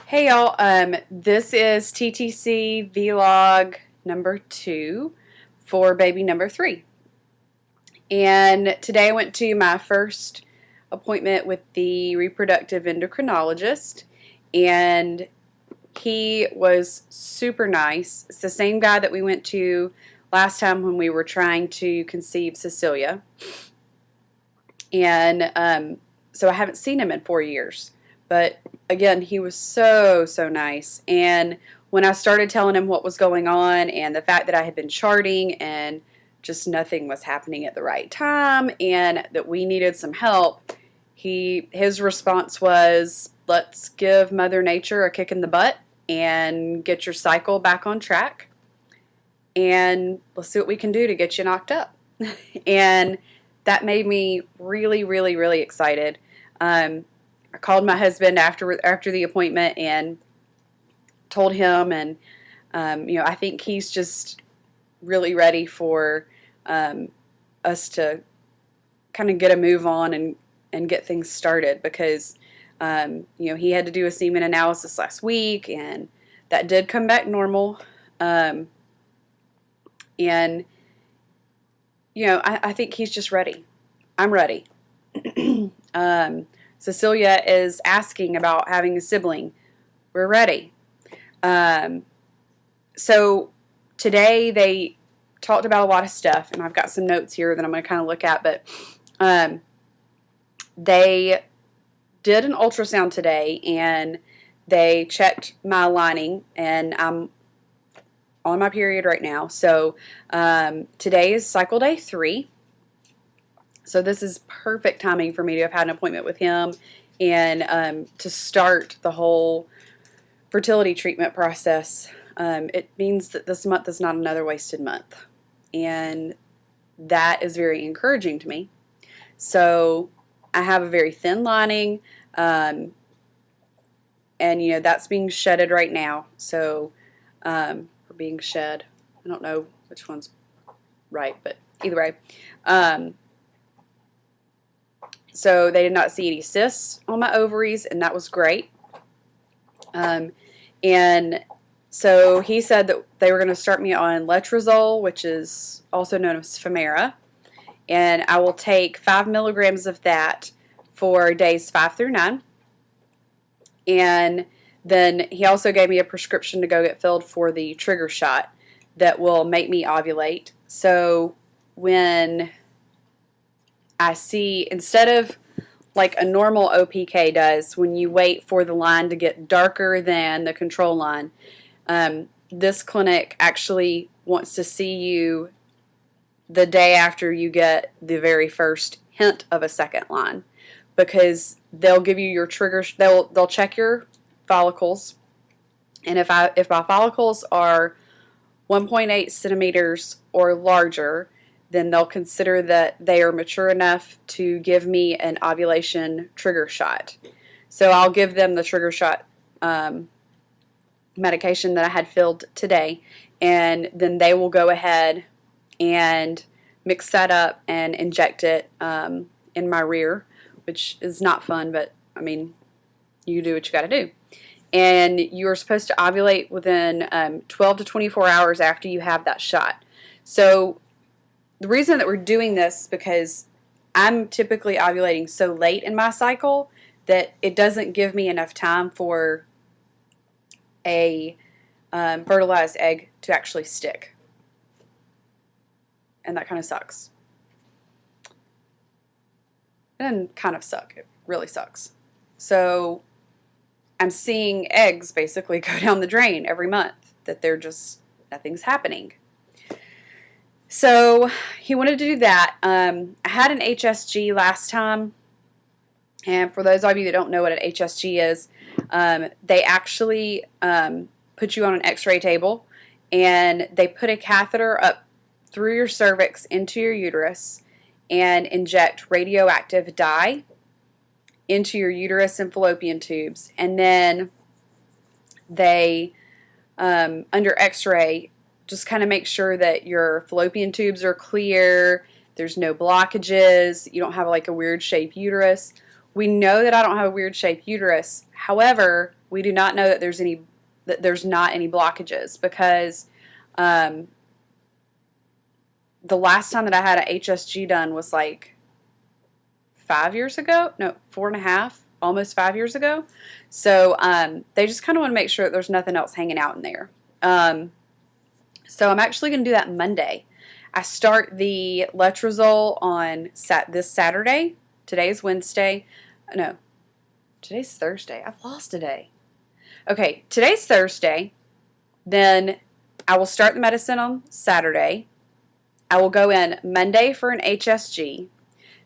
Hey y'all, this is TTC vlog number 2 for baby number 3. And today I went to my first appointment with the reproductive endocrinologist, and he was super nice. It's the same guy that we went to last time when we were trying to conceive Cecilia. And so I haven't seen him in 4 years. But again, he was so nice. And when I started telling him what was going on and the fact that I had been charting and just nothing was happening at the right time and that we needed some help, his response was, let's give Mother Nature a kick in the butt and get your cycle back on track. And let's see what we can do to get you knocked up. And that made me really excited. I called my husband after the appointment and told him, and I think he's just really ready for us to kind of get a move on and get things started, because he had to do a semen analysis last week, and that did come back normal. I think he's just ready. I'm ready. Cecilia is asking about having a sibling. We're ready. So today they talked about a lot of stuff, and I've got some notes here that I'm going to kind of look at, but they did an ultrasound today, and they checked my lining, and I'm on my period right now. So today is cycle day 3. So this is perfect timing for me to have had an appointment with him and to start the whole fertility treatment process. It means that this month is not another wasted month, and that is very encouraging to me. So I have a very thin lining, and that's being shedded right now. So or being shed. I don't know which one's right, but either way. So they did not see any cysts on my ovaries, and that was great. And so he said that they were going to start me on letrozole, which is also known as Femera, and I will take 5 milligrams of that for days 5 through 9. And then he also gave me a prescription to go get filled for the trigger shot that will make me ovulate. So when I see, instead of like a normal OPK does, when you wait for the line to get darker than the control line, this clinic actually wants to see you the day after you get the very first hint of a second line, because they'll give you your trigger. They'll check your follicles, and if my follicles are 1.8 centimeters or larger, then they'll consider that they are mature enough to give me an ovulation trigger shot. So I'll give them the trigger shot medication that I had filled today, and then they will go ahead and mix that up and inject it in my rear, which is not fun, but I mean, you do what you got to do. And you're supposed to ovulate within 12 to 24 hours after you have that shot. So the reason that we're doing this is because I'm typically ovulating so late in my cycle that it doesn't give me enough time for a fertilized egg to actually stick. And that kind of sucks. It doesn't kind of suck. It really sucks. So I'm seeing eggs basically go down the drain every month, that nothing's happening. So he wanted to do that. I had an HSG last time, and for those of you that don't know what an HSG is, they actually put you on an x-ray table, and they put a catheter up through your cervix into your uterus and inject radioactive dye into your uterus and fallopian tubes, and then they, under x-ray, just kind of make sure that your fallopian tubes are clear, there's no blockages, you don't have like a weird shaped uterus. We know that I don't have a weird shaped uterus. However, we do not know that there's not any blockages, because the last time that I had an HSG done was like 5 years ago. No, 4.5, almost 5 years ago. So they just kind of want to make sure that there's nothing else hanging out in there. So I'm actually going to do that Monday. I start the letrozole on this Saturday. Today's Wednesday. No, today's Thursday. I've lost a day. Okay, today's Thursday. Then I will start the medicine on Saturday. I will go in Monday for an HSG.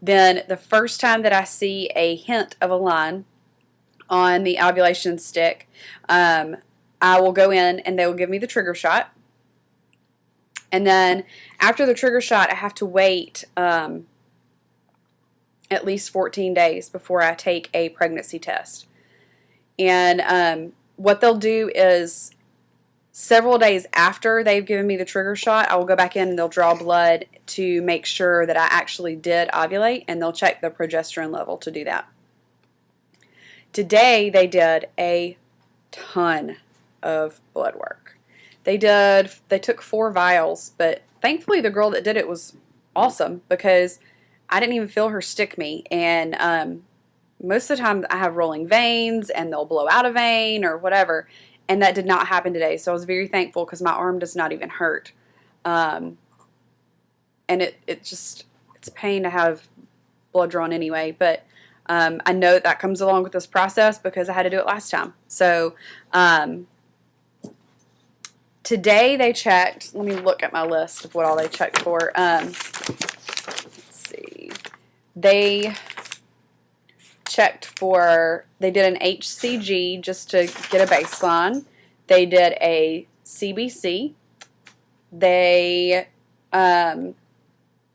Then the first time that I see a hint of a line on the ovulation stick, I will go in and they will give me the trigger shot. And then after the trigger shot, I have to wait at least 14 days before I take a pregnancy test. And what they'll do is several days after they've given me the trigger shot, I will go back in and they'll draw blood to make sure that I actually did ovulate, and they'll check the progesterone level to do that. Today they did a ton of blood work. They took 4 vials, but thankfully the girl that did it was awesome, because I didn't even feel her stick me. And most of the time I have rolling veins and they'll blow out a vein or whatever. And that did not happen today. So I was very thankful, because my arm does not even hurt. And it's pain to have blood drawn anyway. But I know that comes along with this process because I had to do it last time. So today they checked. Let me look at my list of what all they checked for. Let's see. They did an HCG just to get a baseline. They did a CBC. They did an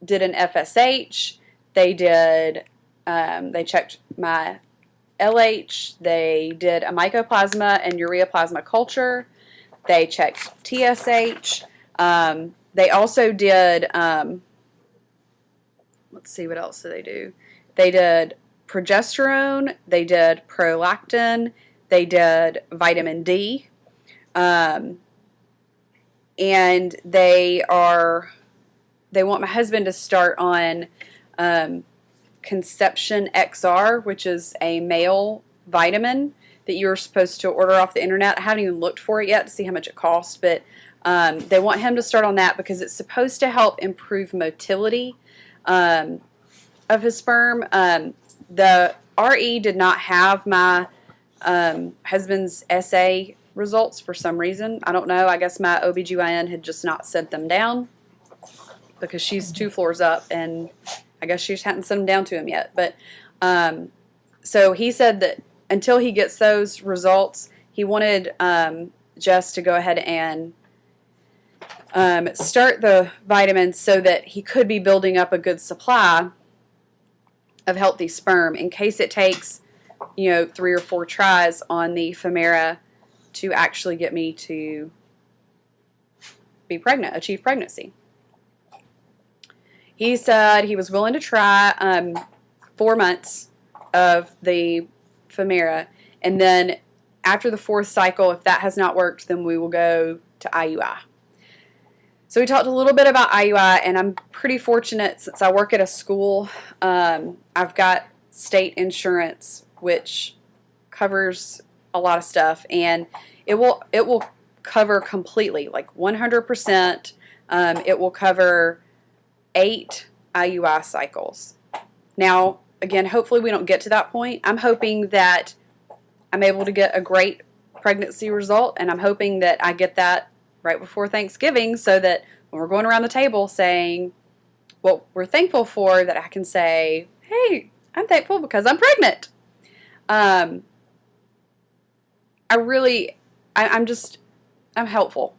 FSH. They checked my LH. They did a mycoplasma and ureaplasma culture. They checked TSH. They also did, let's see, what else did they do? They did progesterone. They did prolactin. They did vitamin D. And they want my husband to start on Conception XR, which is a male vitamin that you're supposed to order off the internet. I haven't even looked for it yet to see how much it costs, but they want him to start on that because it's supposed to help improve motility of his sperm. The RE did not have my husband's SA results for some reason. I don't know. I guess my OBGYN had just not sent them down because she's 2 floors up, and I guess she just hadn't sent them down to him yet. But so he said that until he gets those results, he wanted Jess to go ahead and start the vitamins so that he could be building up a good supply of healthy sperm in case it takes, 3 or 4 tries on the Femera to actually get me to be pregnant, achieve pregnancy. He said he was willing to try 4 months of the Femera, and then after the 4th cycle, if that has not worked, then we will go to IUI. So we talked a little bit about IUI, and I'm pretty fortunate since I work at a school. I've got state insurance, which covers a lot of stuff, and it will cover completely, like 100%. It will cover 8 IUI cycles. Now, again, hopefully we don't get to that point. I'm hoping that I'm able to get a great pregnancy result, and I'm hoping that I get that right before Thanksgiving so that when we're going around the table saying what we're thankful for, that I can say, hey, I'm thankful because I'm pregnant. I'm hopeful.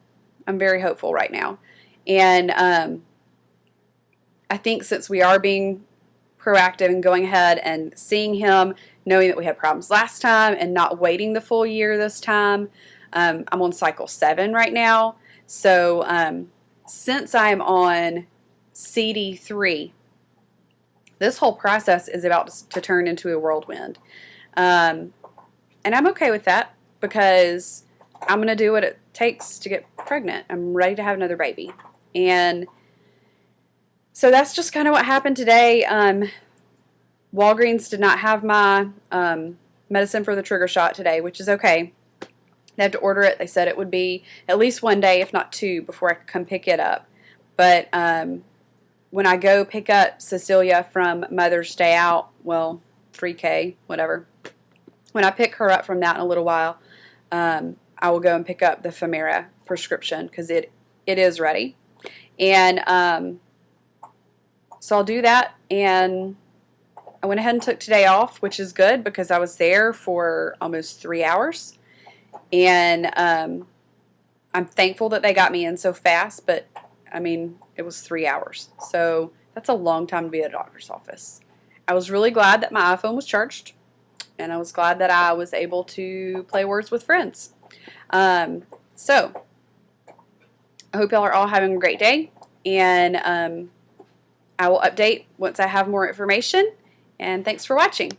I'm very hopeful right now. And I think since we are being proactive and going ahead and seeing him, knowing that we had problems last time and not waiting the full year this time, I'm on cycle 7 right now. So since I'm on CD3, this whole process is about to turn into a whirlwind. And I'm okay with that because I'm going to do what it takes to get pregnant. I'm ready to have another baby. And so that's just kind of what happened today. Walgreens did not have my medicine for the trigger shot today, which is okay. They had to order it. They said it would be at least one day, if not two, before I could come pick it up. But when I go pick up Cecilia from Mother's Day out, well, 3K, whatever. When I pick her up from that in a little while, I will go and pick up the Femera prescription because it is ready. And so I'll do that. And I went ahead and took today off, which is good because I was there for almost 3 hours. And I'm thankful that they got me in so fast, but I mean, it was 3 hours. So that's a long time to be at a doctor's office. I was really glad that my iPhone was charged, and I was glad that I was able to play Words with Friends. So I hope y'all are all having a great day, and I will update once I have more information, and thanks for watching.